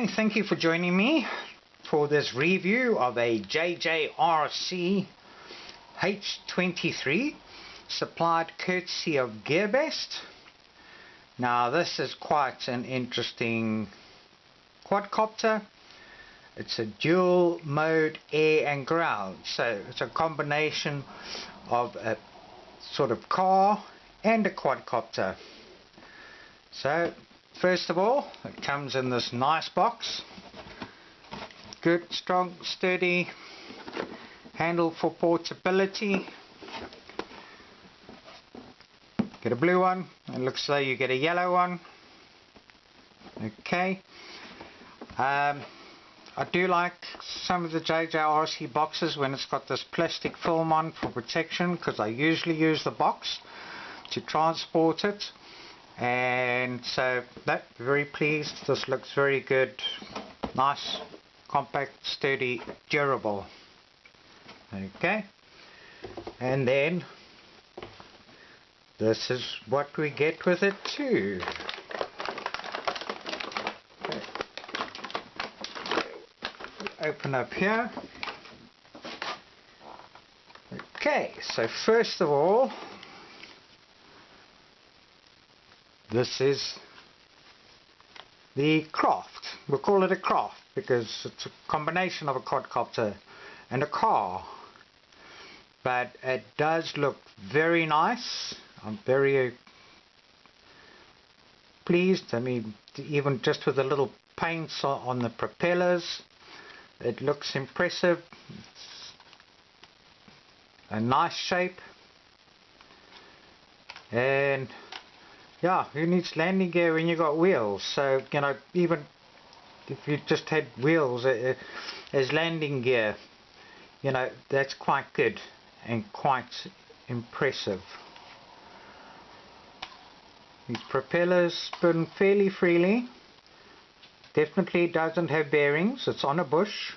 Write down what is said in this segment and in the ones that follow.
Okay, thank you for joining me for this review of a JJRC H23 supplied courtesy of Gearbest. Now this is quite an interesting quadcopter. It's a dual mode air and ground, so it's a combination of a sort of car and a quadcopter. So first of all, it comes in this nice box. Good, strong, sturdy handle for portability. Get a blue one. It looks like you get a yellow one. Okay. I do like some of the JJRC boxes when it's got this plastic film on for protection, because I usually use the box to transport it. And so that, very pleased. This looks very good, nice, compact, sturdy, durable. Okay, and then this is what we get with it too. Okay. Open up here. Okay, so first of all, this is the craft. We'll call it a craft because it's a combination of a quadcopter and a car. But it does look very nice. I'm very pleased. I mean, even just with the little paints on the propellers, it looks impressive. It's a nice shape. And yeah, who needs landing gear when you got wheels? So, you know, even if you just had wheels as landing gear, you know, that's quite good and quite impressive. These propellers spin fairly freely. Definitely doesn't have bearings. It's on a bush.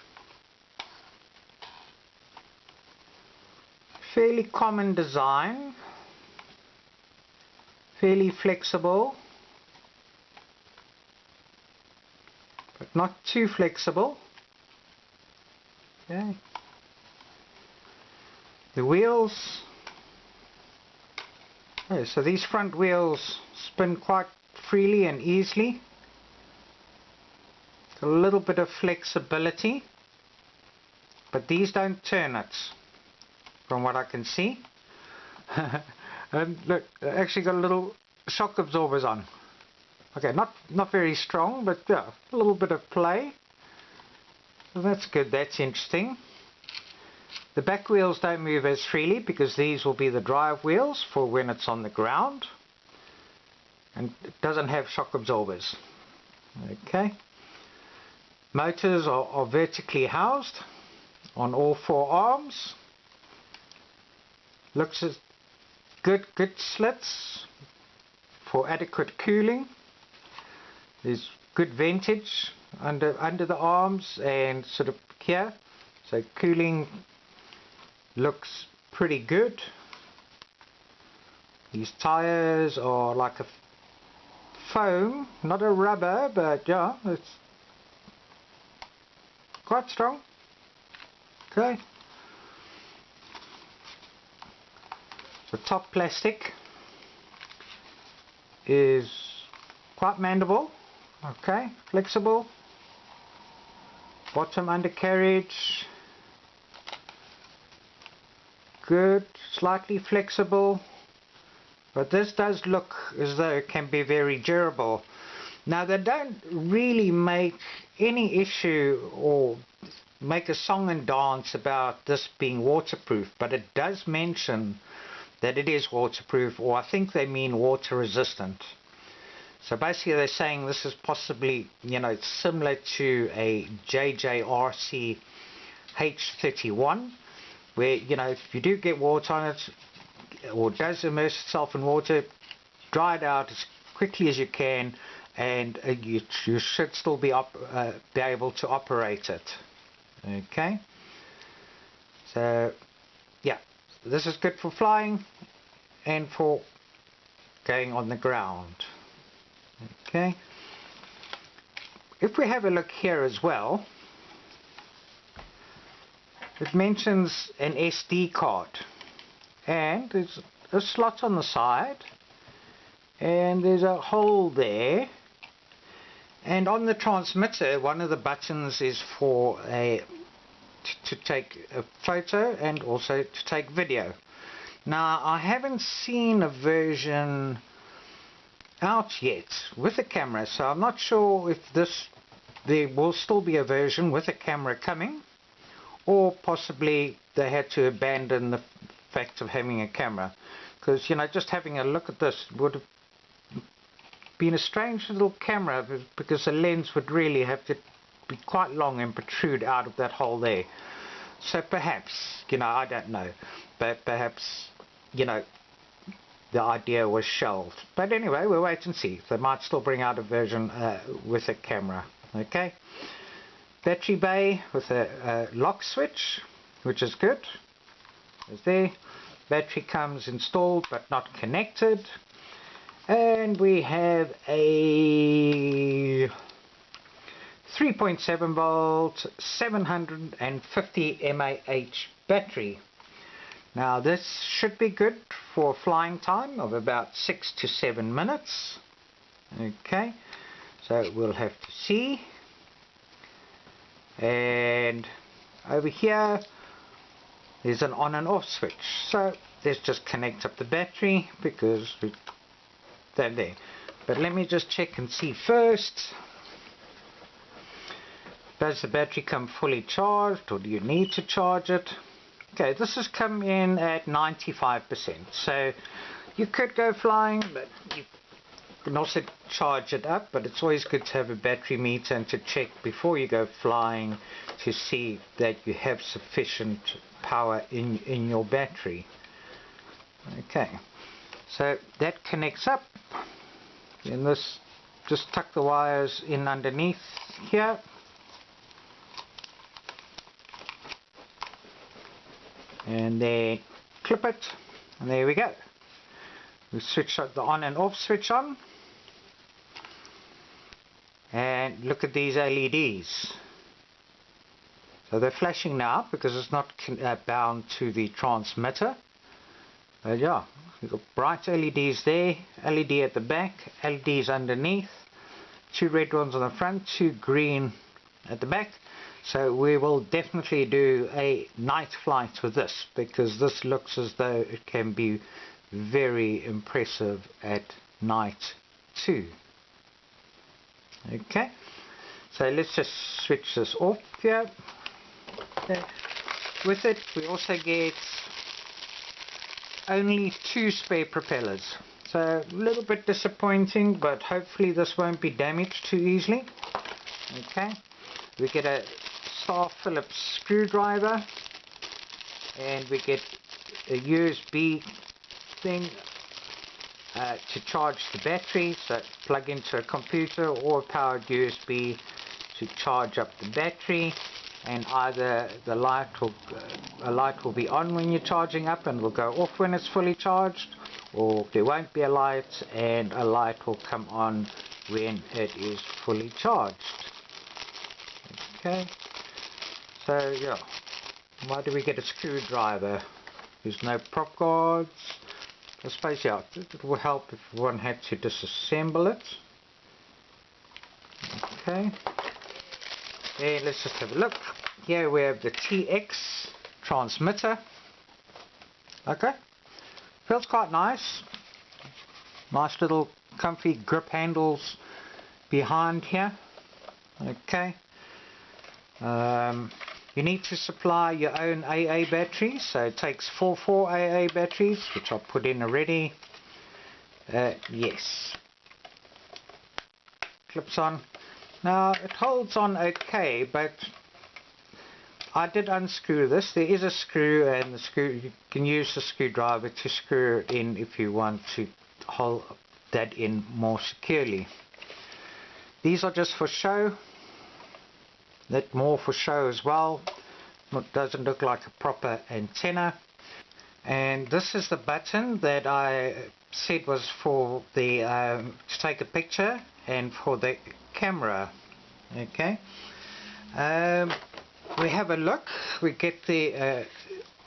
Fairly common design. Fairly flexible, but not too flexible. Okay. The wheels, okay, so these front wheels spin quite freely and easily. A little bit of flexibility, but these don't turn it, from what I can see. And look, actually got a little shock absorbers on. Okay, not very strong, but yeah, a little bit of play. So that's good, that's interesting. The back wheels don't move as freely because these will be the drive wheels for when it's on the ground. And it doesn't have shock absorbers. Okay. Motors are vertically housed on all four arms. Looks as good slits for adequate cooling. There's good ventage under the arms and sort of here, so cooling looks pretty good. These tires are like a foam, not a rubber, but yeah, it's quite strong. Okay. The top plastic is quite mandible, okay, flexible. Bottom undercarriage, good, slightly flexible, but this does look as though it can be very durable. Now they don't really make any issue or make a song and dance about this being waterproof, but it does mention that it is waterproof, or I think they mean water resistant. So basically they're saying this is possibly, you know, similar to a JJRC H23, where, you know, if you do get water on it, or it does immerse itself in water, dry it out as quickly as you can, and you should still be able to operate it. Okay, so yeah, this is good for flying and for going on the ground. Okay, if we have a look here as well, it mentions an SD card, and there's a slot on the side, and there's a hole there, and on the transmitter one of the buttons is for to take a photo and also to take video. Now I haven't seen a version out yet with a camera, so I'm not sure if there will still be a version with a camera coming, or possibly they had to abandon the fact of having a camera, because you know, just having a look at this would have been a strange little camera, because the lens would really have to be quite long and protrude out of that hole there. So perhaps, you know, I don't know, but perhaps, you know, the idea was shelved. But anyway, we'll wait and see. They might still bring out a version with a camera. Okay, battery bay with a lock switch, which is good. It's there. Battery comes installed but not connected. And we have a 3.7 volt 750 mAh battery. Now this should be good for a flying time of about 6 to 7 minutes. Okay, so we'll have to see. And over here there's an on and off switch, so let's just connect up the battery because they're there. But let me just check and see first. Does the battery come fully charged, or do you need to charge it? Okay, this has come in at 95%, so you could go flying, but you can also charge it up. But it's always good to have a battery meter and to check before you go flying to see that you have sufficient power in your battery. Okay, so that connects up, and this, just tuck the wires in underneath here. And then clip it, and there we go. We switch the on and off switch on, and look at these LEDs. So they're flashing now because it's not bound to the transmitter. But yeah, we've got bright LEDs there, LED at the back, LEDs underneath, 2 red ones on the front, 2 green at the back. So we will definitely do a night flight with this, because this looks as though it can be very impressive at night too. Okay, so let's just switch this off here. With it we also get only 2 spare propellers, so a little bit disappointing, but hopefully this won't be damaged too easily. Okay, we get a star Phillips screwdriver, and we get a USB thing to charge the battery, so plug into a computer or a powered USB to charge up the battery, and either the light will be on when you're charging up and will go off when it's fully charged, or there won't be a light and a light will come on when it is fully charged. Okay, so yeah, why do we get a screwdriver? There's no prop guards. I suppose, yeah, it will help if one had to disassemble it. Okay, and let's just have a look. Here we have the TX transmitter. Okay, feels quite nice. Nice little comfy grip handles behind here. Okay. You need to supply your own AA batteries, so it takes 4 AA batteries, which I'll put in already. Yes. Clips on. Now it holds on okay, but I did unscrew this. There is a screw, and you can use the screwdriver to screw it in if you want to hold that in more securely. These are just for show. That more for show as well. It doesn't look like a proper antenna. And this is the button that I said was for the to take a picture and for the camera. Okay, we have a look, we get the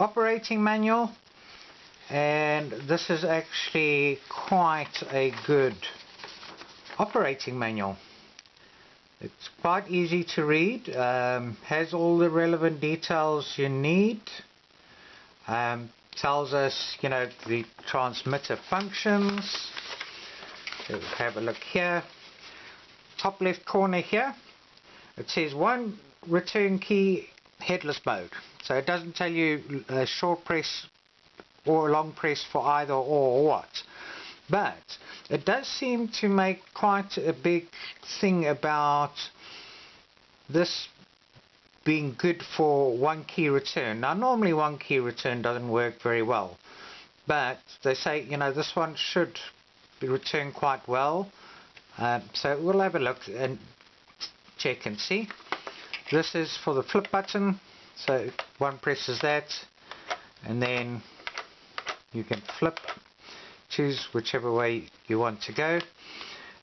operating manual, and this is actually quite a good operating manual. It's quite easy to read, has all the relevant details you need, tells us, you know, the transmitter functions. So have a look here, top left corner here, it says one return key headless mode, so it doesn't tell you a short press or a long press for either or what, but it does seem to make quite a big thing about this being good for one key return. Now normally one key return doesn't work very well, but they say, you know, this one should be returned quite well, so we'll have a look and check and see. This is for the flip button, so one presses that and then you can flip, choose whichever way you want to go.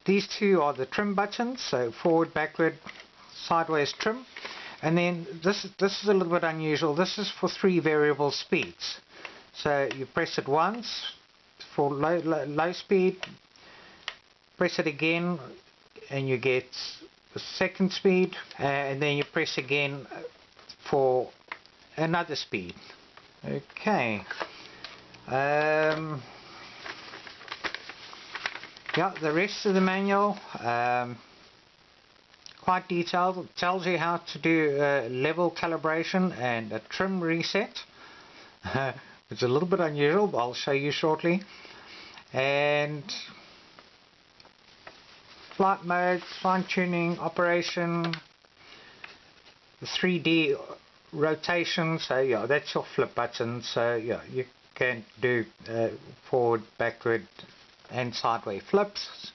These two are the trim buttons, so forward, backward, sideways trim. And then this is a little bit unusual. This is for 3 variable speeds. So you press it once for low speed, press it again and you get the second speed, and then you press again for another speed. Okay. Yeah, the rest of the manual, quite detailed. It tells you how to do a level calibration and a trim reset. It's a little bit unusual, but I'll show you shortly. And flight mode, fine tuning, operation, the 3D rotation, so yeah, that's your flip button, so yeah, you can do forward, backward and sideways flips.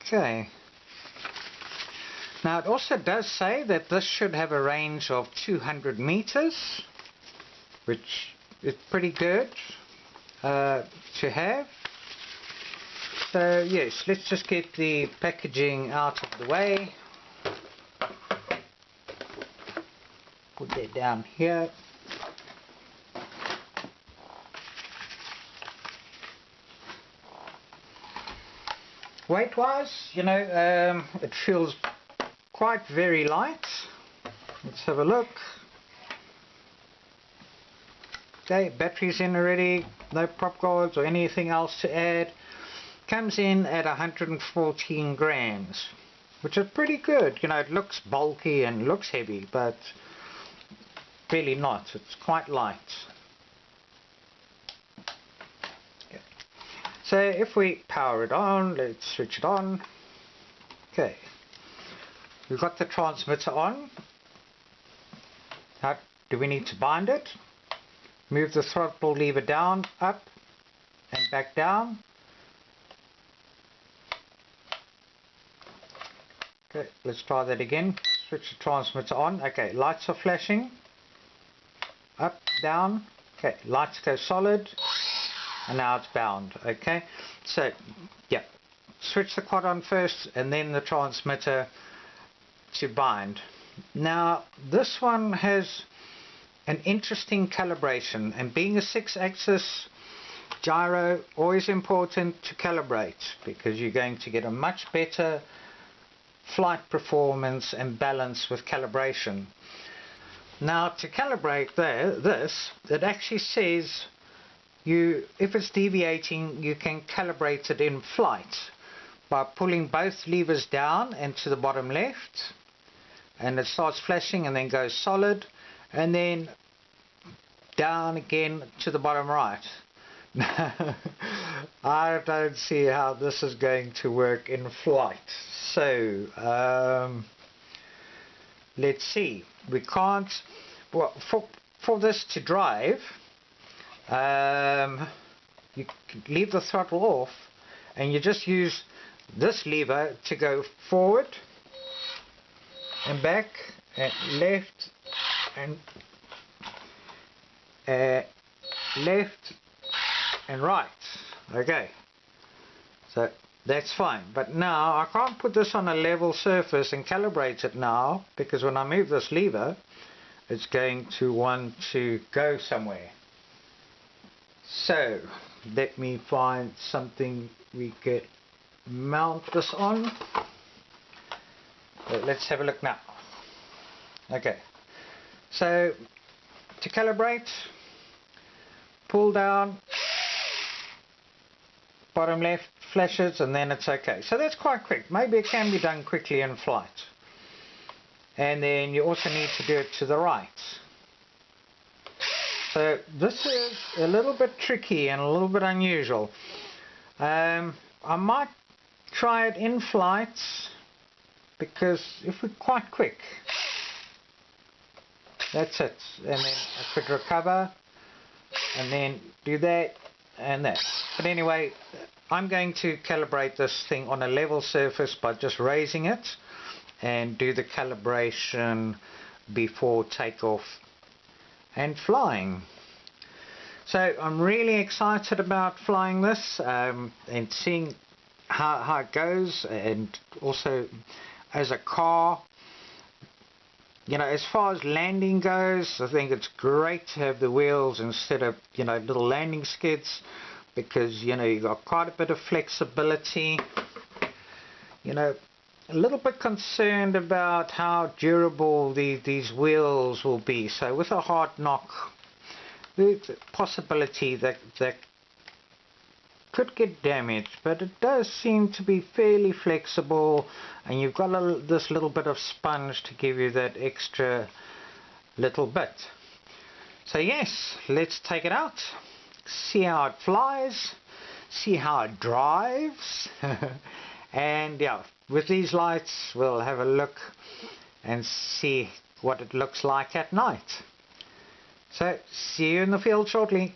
Okay. Now it also does say that this should have a range of 200 meters, which is pretty good to have. So yes, let's just get the packaging out of the way. Put that down here. Weight wise, you know, it feels quite very light. Let's have a look. Okay, batteries in already, no prop guards or anything else to add. Comes in at 114 grams, which is pretty good. You know, it looks bulky and looks heavy, but really not. It's quite light. Okay. So if we power it on, let's switch it on. Okay, we've got the transmitter on. Now, do we need to bind it? Move the throttle lever down, up and back down. Okay, let's try that again. Switch the transmitter on. Okay, lights are flashing. Up, down. Okay, lights go solid. And now it's bound. Okay, so yeah, switch the quad on first and then the transmitter to bind. Now this one has an interesting calibration, and being a 6-axis gyro, always important to calibrate because you're going to get a much better flight performance and balance with calibration. Now to calibrate this, it actually says if it's deviating, you can calibrate it in flight by pulling both levers down and to the bottom left, and it starts flashing and then goes solid, and then down again to the bottom right. I don't see how this is going to work in flight. So let's see. We can't, well, for this to drive, you leave the throttle off and you just use this lever to go forward and back and left and left and right. Okay, so that's fine. But now I can't put this on a level surface and calibrate it now, because when I move this lever it's going to want to go somewhere. So let me find something we could mount this on. Let's have a look now. Okay, so to calibrate, pull down, bottom left, flash it, and then it's okay. So that's quite quick. Maybe it can be done quickly in flight. And then you also need to do it to the right. So this is a little bit tricky and a little bit unusual. I might try it in flight, because if we're quite quick, that's it. And then I could recover and then do that and that. But anyway, I'm going to calibrate this thing on a level surface by just raising it and do the calibration before takeoff and flying. So I'm really excited about flying this and seeing how it goes, and also as a car. You know, as far as landing goes, I think it's great to have the wheels instead of, you know, little landing skids, because, you know, you've got quite a bit of flexibility. You know, a little bit concerned about how durable these wheels will be. So with a hard knock, the possibility that could get damaged, but it does seem to be fairly flexible, and you've got this little bit of sponge to give you that extra little bit. So yes, let's take it out, see how it flies, see how it drives, and yeah, with these lights we'll have a look and see what it looks like at night. So see you in the field shortly.